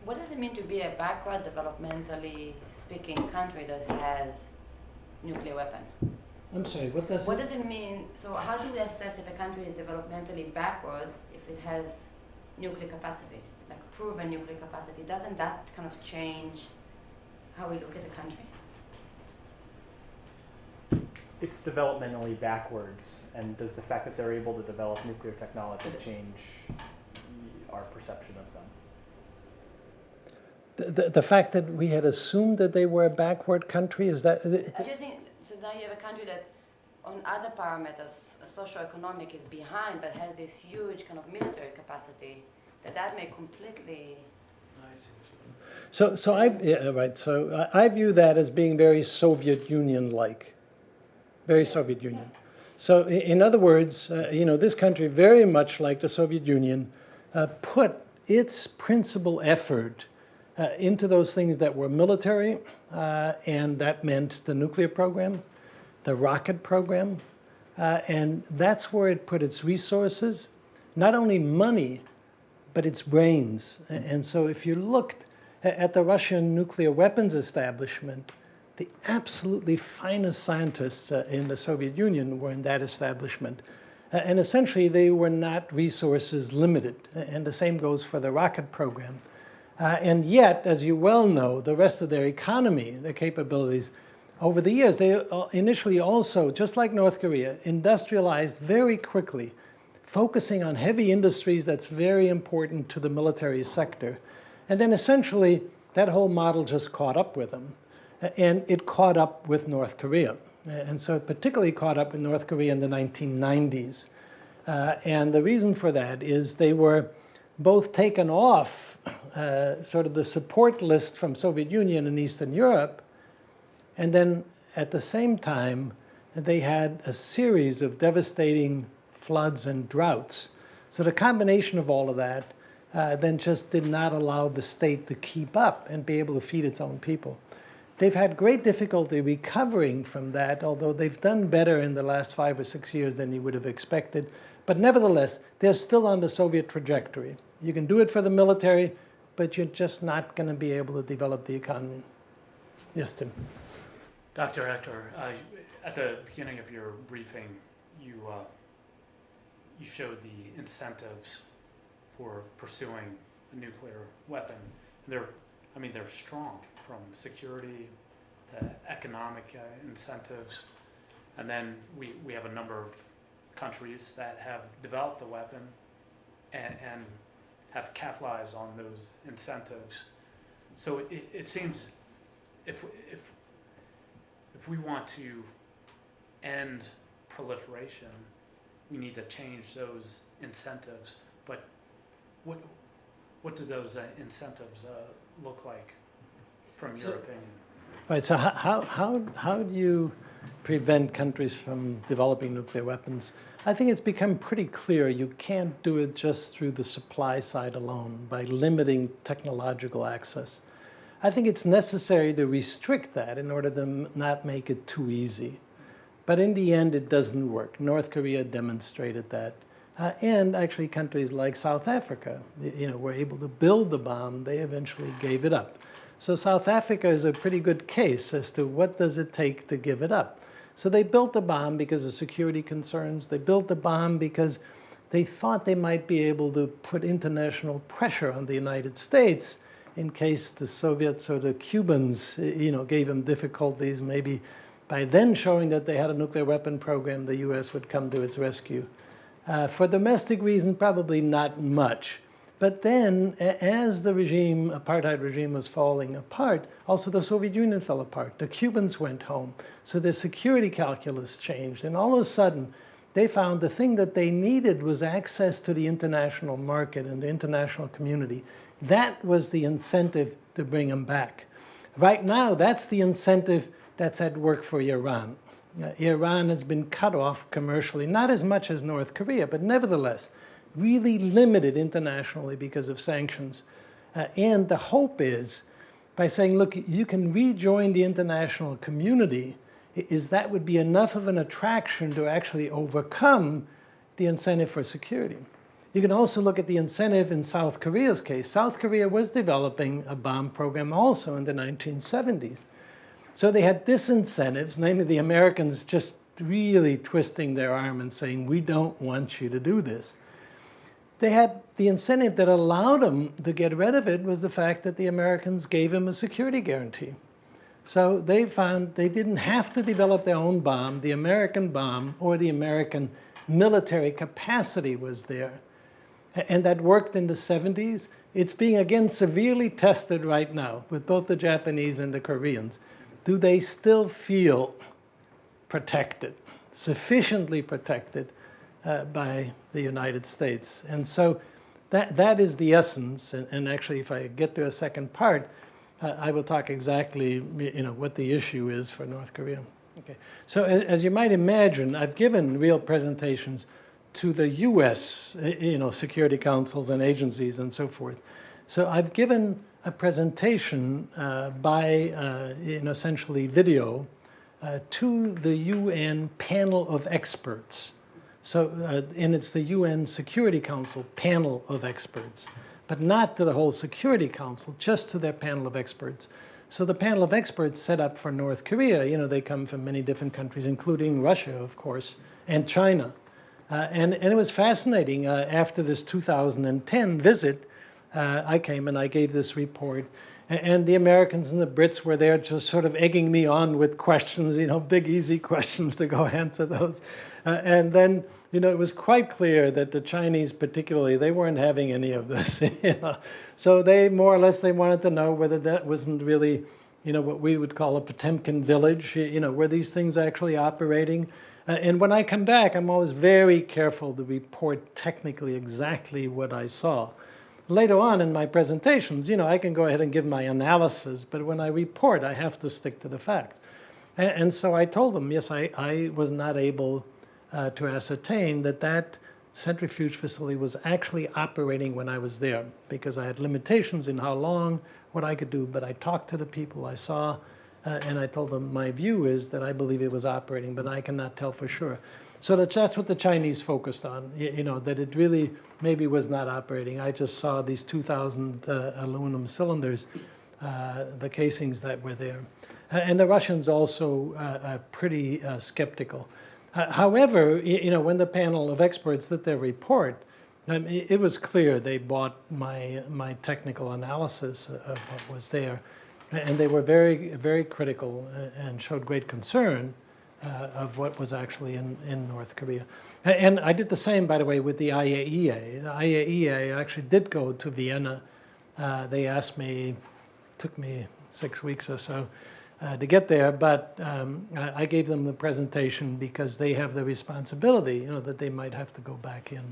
What does it mean to be a backward, developmentally speaking country that has nuclear weapon? I'm sorry, what does What does it mean? So how do we assess if a country is developmentally backwards if it has nuclear capacity, like proven nuclear capacity? Doesn't that kind of change how we look at the country? It's developmentally backwards, and does the fact that they're able to develop nuclear technology change our perception of them? the fact that we had assumed that they were a backward country, is that... Do you think, so now you have a country that on other parameters, socio-economic is behind, but has this huge kind of military capacity, that may completely... I view that as being very Soviet Union-like, very Soviet Union. So in other words, this country, very much like the Soviet Union, put its principal effort into those things that were military, and that meant the nuclear program, the rocket program, and that's where it put its resources, not only money, but its brains. And so if you looked at the Russian nuclear weapons establishment, the absolutely finest scientists in the Soviet Union were in that establishment. And essentially, they were not resources limited. And the same goes for the rocket program. And yet, as you well know, the rest of their economy, their capabilities, over the years, they initially also, just like North Korea, industrialized very quickly, focusing on heavy industries that's very important to the military sector. And then essentially, that whole model just caught up with them. And it caught up with North Korea. And so it particularly caught up with North Korea in the 1990s. And the reason for that is they were both taken off sort of the support list from Soviet Union and Eastern Europe, and then at the same time, they had a series of devastating floods and droughts. So the combination of all of that then just did not allow the state to keep up and be able to feed its own people. They've had great difficulty recovering from that, although they've done better in the last 5 or 6 years than you would have expected. But nevertheless, they're still on the Soviet trajectory. You can do it for the military, but you're just not going to be able to develop the economy. Yes, Tim. Dr. Hector, at the beginning of your briefing, you showed the incentives for pursuing a nuclear weapon. They're strong, from security to economic incentives. And then we have a number of countries that have developed the weapon and have capitalized on those incentives. So it seems if we want to end proliferation, we need to change those incentives. But what do those incentives look like, from your opinion? Right, so how do you prevent countries from developing nuclear weapons? I think it's become pretty clear you can't do it just through the supply side alone, by limiting technological access. I think it's necessary to restrict that in order to not make it too easy. But in the end, it doesn't work. North Korea demonstrated that. And actually countries like South Africa, were able to build the bomb. They eventually gave it up. So South Africa is a pretty good case as to what does it take to give it up. So they built the bomb because of security concerns. They built the bomb because they thought they might be able to put international pressure on the United States in case the Soviets or the Cubans, gave them difficulties. Maybe by then showing that they had a nuclear weapon program, the US would come to its rescue. For domestic reasons, probably not much. But then, as the apartheid regime was falling apart, also the Soviet Union fell apart. The Cubans went home. So the security calculus changed. And all of a sudden, they found the thing that they needed was access to the international market and the international community. That was the incentive to bring them back. Right now, that's the incentive that's at work for Iran. Iran has been cut off commercially, not as much as North Korea, but nevertheless, really limited internationally because of sanctions. And the hope is, by saying, look, you can rejoin the international community, that would be enough of an attraction to actually overcome the incentive for security. You can also look at the incentive in South Korea's case. South Korea was developing a bomb program also in the 1970s. So they had disincentives, namely the Americans just really twisting their arm and saying, we don't want you to do this. They had the incentive that allowed them to get rid of it was the fact that the Americans gave them a security guarantee. So they found they didn't have to develop their own bomb. The American bomb or the American military capacity was there. And that worked in the 70s. It's being again severely tested right now with both the Japanese and the Koreans. Do they still feel protected, sufficiently protected by the United States? And so that is the essence. And actually, if I get to a second part, I will talk exactly what the issue is for North Korea. Okay. So as you might imagine, I've given real presentations to the U.S. Security councils and agencies and so forth. So I've given a presentation by essentially video to the UN panel of experts. So and it's the UN Security Council panel of experts, but not to the whole Security Council, just to their panel of experts. So the panel of experts set up for North Korea, they come from many different countries, including Russia, of course, and China. And it was fascinating. After this 2010 visit, I came and I gave this report. And the Americans and the Brits were there just sort of egging me on with questions, big, easy questions to go answer those. And then, it was quite clear that the Chinese particularly, they weren't having any of this. So they more or less, they wanted to know whether that wasn't really, what we would call a Potemkin village, were these things actually operating? And when I come back, I'm always very careful to report technically exactly what I saw. Later on in my presentations, I can go ahead and give my analysis, but when I report, I have to stick to the facts. And so I told them, yes, I was not able to ascertain that centrifuge facility was actually operating when I was there, because I had limitations in how long, what I could do, but I talked to the people I saw, and I told them my view is that I believe it was operating, but I cannot tell for sure. So that's what the Chinese focused on, that it really maybe was not operating. I just saw these 2,000 aluminum cylinders, the casings that were there. And the Russians also are pretty skeptical. However, when the panel of experts did their report, it was clear they bought my technical analysis of what was there. And they were very, very critical and showed great concern of what was actually in North Korea. And I did the same, by the way, with the IAEA. The IAEA actually did go to Vienna. They asked me, took me 6 weeks or so to get there, but I gave them the presentation because they have the responsibility, that they might have to go back in.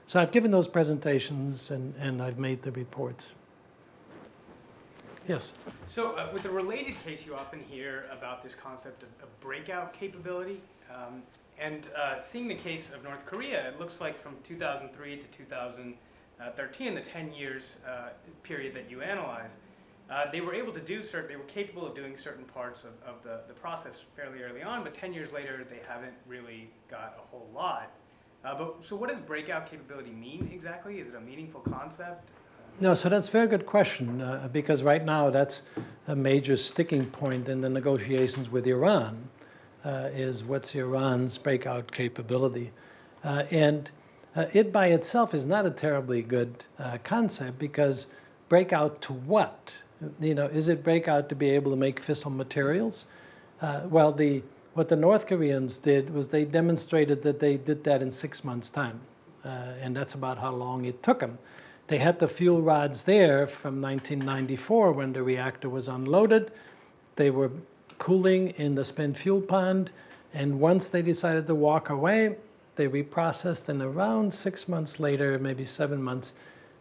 So I've given those presentations and I've made the reports. Yes? So with the related case, you often hear about this concept of breakout capability. Seeing the case of North Korea, it looks like from 2003 to 2013, the 10 years period that you analyzed, they were able to do they were capable of doing certain parts of the process fairly early on, but 10 years later, they haven't really got a whole lot. So what does breakout capability mean exactly? Is it a meaningful concept? No, so that's a very good question, because right now that's a major sticking point in the negotiations with Iran, is what's Iran's breakout capability. And it by itself is not a terribly good concept, because breakout to what? Is it breakout to be able to make fissile materials? What the North Koreans did was they demonstrated that they did that in 6 months' time, and that's about how long it took them. They had the fuel rods there from 1994 when the reactor was unloaded. They were cooling in the spent fuel pond, and once they decided to walk away, they reprocessed, and around 6 months later, maybe 7 months,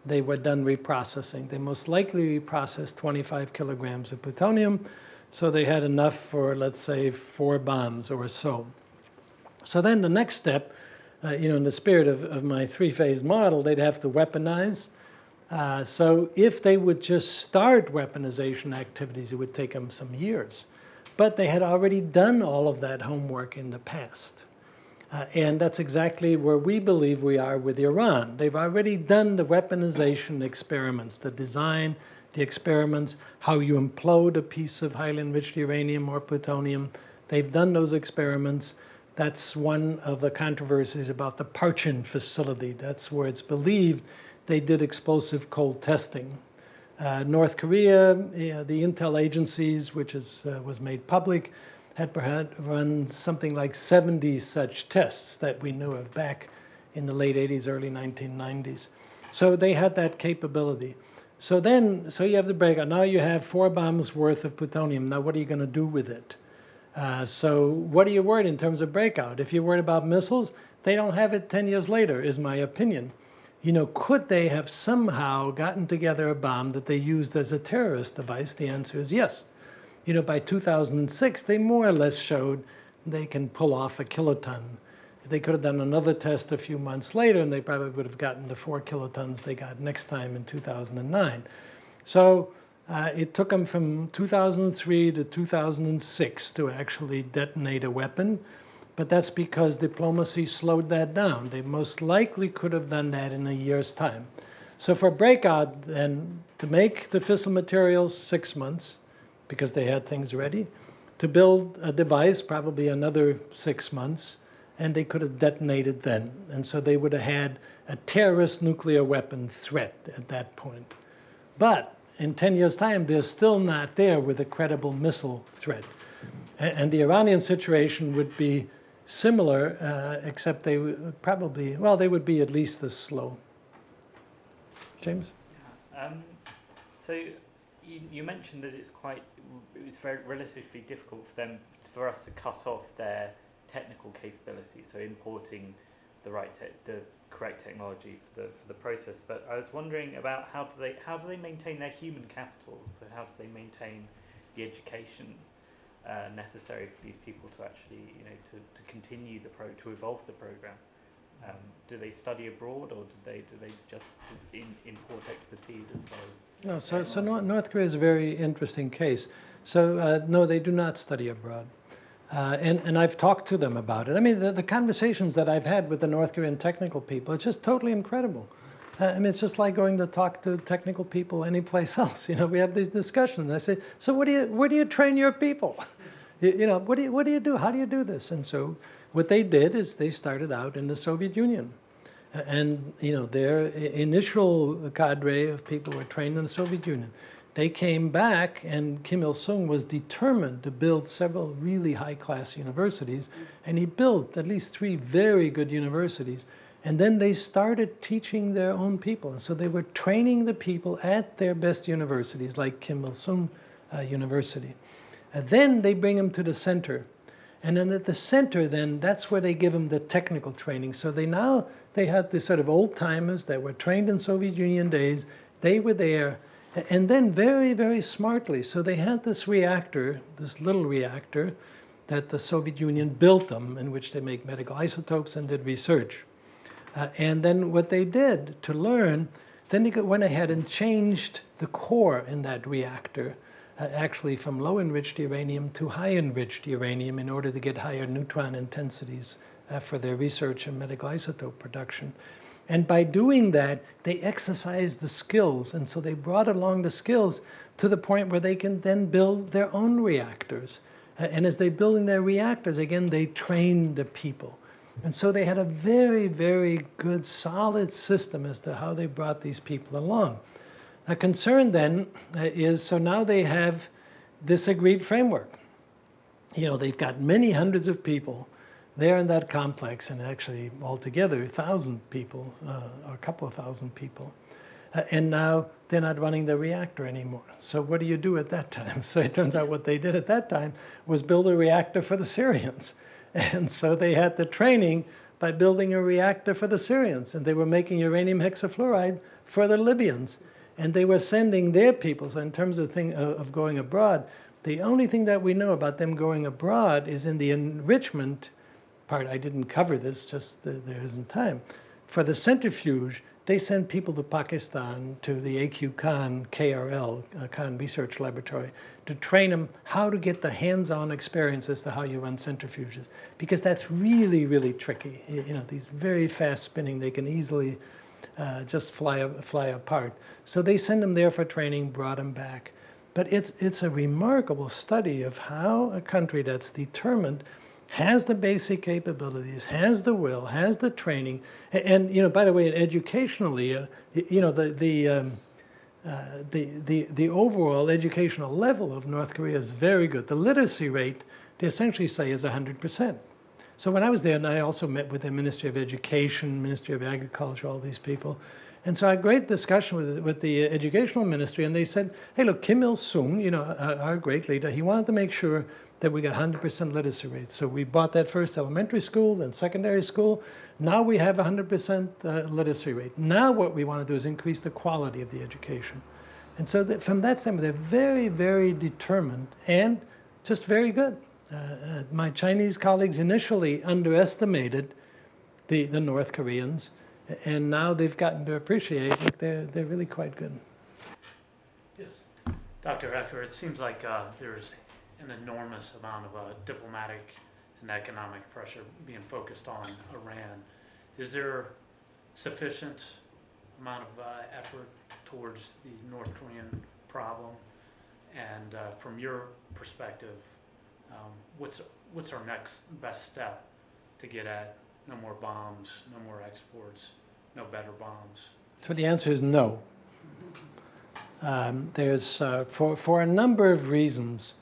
they were done reprocessing. They most likely reprocessed 25 kilograms of plutonium, so they had enough for, let's say, 4 bombs or so. So then the next step, in the spirit of my 3-phase model, they'd have to weaponize. So if they would just start weaponization activities, it would take them some years. But they had already done all of that homework in the past. And that's exactly where we believe we are with Iran. They've already done the weaponization experiments, the design, the experiments, how you implode a piece of highly enriched uranium or plutonium. They've done those experiments. That's one of the controversies about the Parchin facility. That's where it's believed they did explosive cold testing. North Korea, the intel agencies, which was made public, had perhaps run something like 70 such tests that we knew of back in the late 80s, early 1990s. So they had that capability. So you have the breakout. Now you have 4 bombs worth of plutonium. Now what are you going to do with it? So what are you worried in terms of breakout? If you're worried about missiles, they don't have it 10 years later, is my opinion. You know, could they have somehow gotten together a bomb that they used as a terrorist device? The answer is yes. You know, by 2006, they more or less showed they can pull off a kiloton. They could have done another test a few months later, and they probably would have gotten the 4 kilotons they got next time in 2009. So it took them from 2003 to 2006 to actually detonate a weapon. But that's because diplomacy slowed that down. They most likely could have done that in a year's time. So for breakout, then, to make the fissile materials, 6 months, because they had things ready. To build a device, probably another 6 months, and they could have detonated then. And so they would have had a terrorist nuclear weapon threat at that point. But in 10 years' time, they're still not there with a credible missile threat. And the Iranian situation would be similar, except they would probably, well, they would be at least as slow. James? So you mentioned that it's very relatively difficult for us to cut off their technical capability, so importing the correct technology for the process. But I was wondering about how do they maintain their human capital? So how do they maintain the education necessary for these people to actually, to continue to evolve the program? Do they study abroad, or do they just import expertise as well as? No, so North Korea is a very interesting case. So no, they do not study abroad. And I've talked to them about it. I mean, the conversations that I've had with the North Korean technical people, it's just totally incredible. I mean, it's just like going to talk to technical people anyplace else. We have these discussions. And I say, so where do you train your people? What do you do? How do you do this? And so what they did is they started out in the Soviet Union. And, their initial cadre of people were trained in the Soviet Union. They came back, and Kim Il-sung was determined to build several really high-class universities, and he built at least 3 very good universities. And then they started teaching their own people. And so they were training the people at their best universities, like Kim Il-sung University. Then they bring them to the center. And then at the center, that's where they give them the technical training. So they had this sort of old-timers that were trained in Soviet Union days. They were there. And then very, very smartly, so they had this reactor, this little reactor, that the Soviet Union built them, in which they make medical isotopes and did research. And then what they did to learn, then they went ahead and changed the core in that reactor, actually from low-enriched uranium to high-enriched uranium in order to get higher neutron intensities for their research and medical isotope production. And by doing that, they exercised the skills. And so they brought along the skills to the point where they can then build their own reactors. And as they're building their reactors, again, they train the people. And so they had a very, very good, solid system as to how they brought these people along. A concern then is, so now they have this agreed framework. They've got many hundreds of people there in that complex, and actually altogether 1,000 people, or a couple of thousand people. And now they're not running the reactor anymore. So what do you do at that time? So it turns out what they did at that time was build a reactor for the Syrians. And so they had the training by building a reactor for the Syrians. And they were making uranium hexafluoride for the Libyans. And they were sending their people. So in terms of going abroad, the only thing that we know about them going abroad is in the enrichment part. I didn't cover this, just there isn't time. For the centrifuge, they send people to Pakistan, to the AQ Khan, KRL, Khan Research Laboratory, to train them how to get the hands-on experience as to how you run centrifuges. Because that's really, really tricky. You know, these very fast spinning, they can easily just fly apart. So they send them there for training, brought them back. But it's a remarkable study of how a country that's determined, has the basic capabilities, has the will, has the training, and you know, by the way, educationally, you know, the overall educational level of North Korea is very good. The literacy rate, they essentially say, is 100%. So when I was there, and I also met with the Ministry of Education, Ministry of Agriculture, all these people. And so I had a great discussion with the educational ministry, and they said, hey, look, Kim Il-sung, you know, our great leader, he wanted to make sure that we got 100% literacy rate. So we bought that first elementary school, then secondary school. Now we have 100% literacy rate. Now what we want to do is increase the quality of the education. And so from that standpoint, they're very, very determined and just very good. My Chinese colleagues initially underestimated the North Koreans, and now they've gotten to appreciate that they're really quite good. Yes. Dr. Ecker, it seems like there's an enormous amount of diplomatic and economic pressure being focused on Iran. Is there sufficient amount of effort towards the North Korean problem? And from your perspective, what's our next best step to get at no more bombs, no more exports, no better bombs? So the answer is no. There's for a number of reasons,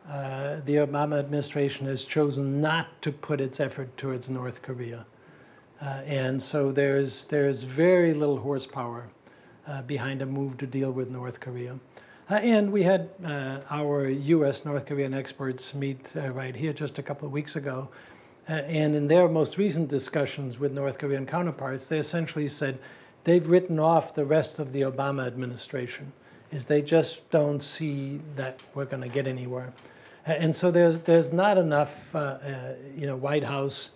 the Obama administration has chosen not to put its effort towards North Korea. And so there's very little horsepower behind a move to deal with North Korea. And we had our U.S. North Korean experts meet right here just a couple of weeks ago. And in their most recent discussions with North Korean counterparts, they essentially said they've written off the rest of the Obama administration, is they just don't see that we're going to get anywhere. And so there's not enough you know, White House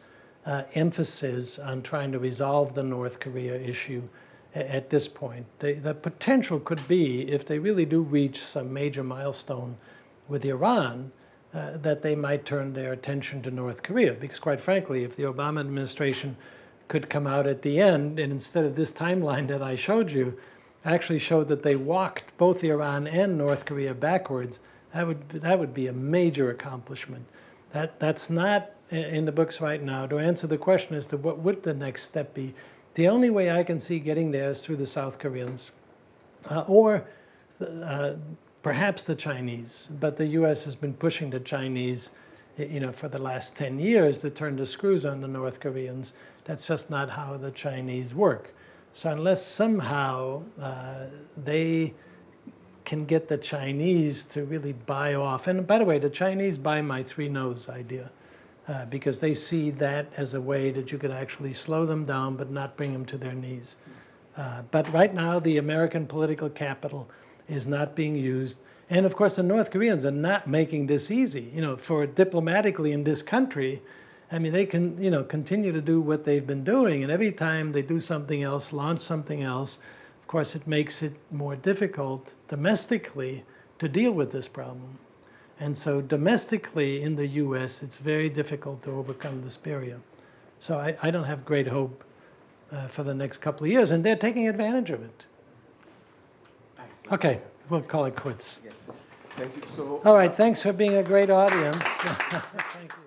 emphasis on trying to resolve the North Korea issue at this point. The potential could be, if they really do reach some major milestone with Iran, that they might turn their attention to North Korea. Because quite frankly, if the Obama administration could come out at the end, and instead of this timeline that I showed you, actually showed that they walked both Iran and North Korea backwards, that would be a major accomplishment. That's not in the books right now. To answer the question as to what would the next step be, the only way I can see getting there is through the South Koreans, or perhaps the Chinese. But the U.S. has been pushing the Chinese, you know, for the last 10 years to turn the screws on the North Koreans. That's just not how the Chinese work. So unless somehow they can get the Chinese to really buy off, and by the way, the Chinese buy my three no's idea, because they see that as a way that you could actually slow them down but not bring them to their knees. But right now, the American political capital is not being used. And of course, the North Koreans are not making this easy. You know, for diplomatically in this country, I mean, they can, you know, continue to do what they've been doing. And every time they do something else, launch something else, of course, it makes it more difficult domestically to deal with this problem. And so domestically in the U.S., it's very difficult to overcome this barrier. So I don't have great hope for the next couple of years, and they're taking advantage of it. Okay, we'll call it quits. Yes. Thank you. So, all right, thanks for being a great audience. Thank you.